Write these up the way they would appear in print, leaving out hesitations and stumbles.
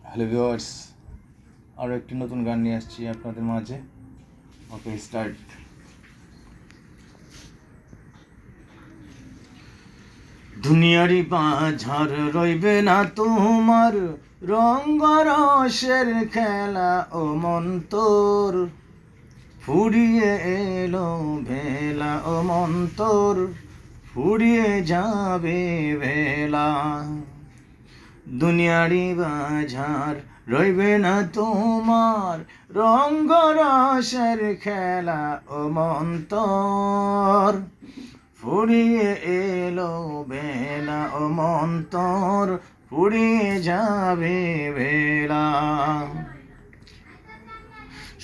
Hello viewers, আরও একটি নতুন গান নিয়ে আসছি আপনাদের মাঝে। ওকে, স্টার্ট। দুনিয়ারি বাঝার রইবে না তোমার, রঙ্গরসের খেলা ও মন্তর ফুরিয়ে এলো ভেলা ও মন্তর ফুরিয়ে যাবে ভেলা। দুনিয়ারি বাঝার রইবে না তোমার, রঙ্গরসের খেলা ও মন্তর ফুরিয়ে এলো বেলা ও মন্তর ফুরিয়ে যাবে বেলা।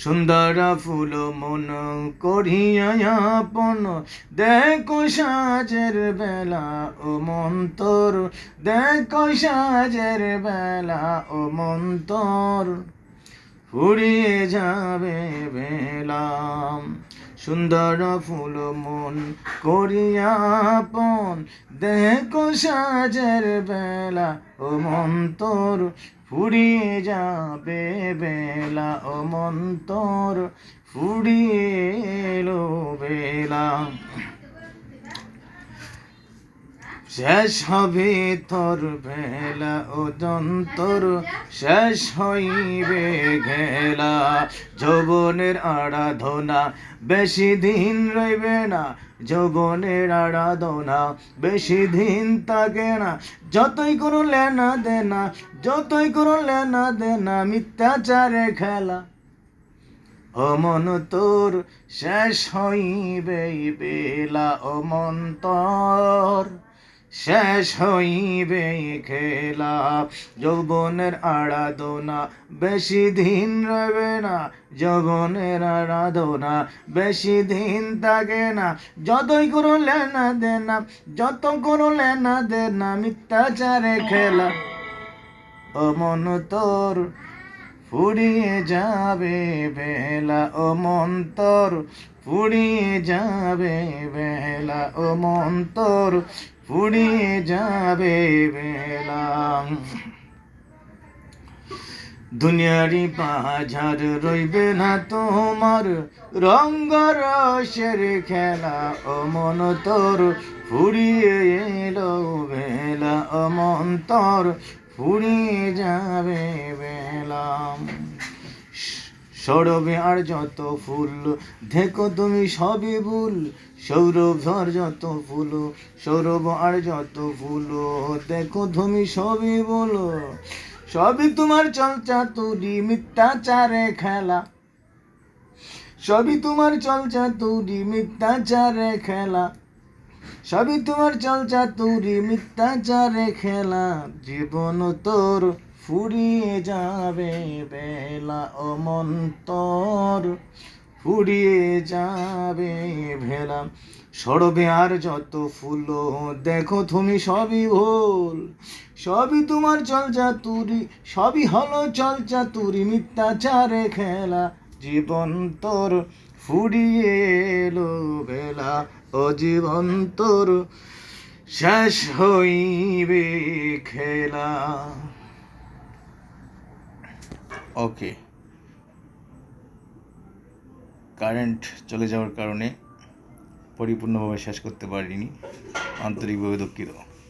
সুন্দর ফুল মন করিয়া আপন, দেখো সাজের বেলা ও মন্তর, দেখো সাজের বেলা ও মন্তর ফুরিয়ে যাবে বেলা। সুন্দর ফুল মন করিয়া আপন, দেখো সাজের বেলা ও মন্তর ফুরিয়ে যাবে বেলা ও মন্তর ফুরিয়ে এলো বেলা। শেষ হবে তোর ভেলা ও যন্তর, শেষ হইবে ঘেলা। যৌবনের আরাধনা বেশি দিন রইবে না, যৌবনের আরাধনা বেশি দিন থাকে না। যতই করো লেনা দেনা, যতই করো লেনা দেনা, মিথ্যাচারে খেলা ও মন তোর শেষ হইবে বেলা ও মন্তর শেষ হইবে খেলা। যৌবনের আরাধনা বেশি দিন রবে না, যৌবনের আরাধনা বেশি দিন থাকে না। যতই করো লেনা দেনা, যত করো লেনা দেনা, মিথ্যাচারে খেলা ও মন তোর ফুরিয়ে যাবে বেলা ও মন্তর ফুরিয়ে যাবে বেলা ও মন্তর ফুরিয়ে যাবে বেলা। দুনিয়ারি বাঝার রইবে না তোমার, রঙ্গরসের খেলা ও মন তোর ফুরিয়ে এলো বেলা ও মন্তর ফুরিয়ে যাবে বেলা। সৌরভে আর যত ফুল দেখো তুমি সবই ভুল, সৌরভ আর যত ফুল, সৌরভ আর যত ফুল দেখো তুমি সবই বলো। সবই তোমার চলচাতুরি মিথ্যাচারে খেলা, সবই তোমার চলচাতুরি মিথ্যাচারে খেলা, সবই তোমার চলচাতুরি মিথ্যাচারে খেলা। জীবন তোর ফুরিয়ে যাবে বেলা ও মন্তর ফুরিয়ে যাবে ভেলা। সরবে আর যত ফুল দেখো তুমি সবই ভুল, সবই তোমার চলচাতুরি, সবই হলো চলচাতুরি মিথ্যাচারে খেলা। জীবন তোর ফুরিয়ে এলো বেলা ও জীবন তোর শেষ হইবে খেলা। ওকে, কারেন্ট চলে যাওয়ার কারণে পরিপূর্ণভাবে শেষ করতে পারিনি, আন্তরিকভাবে দুঃখিত।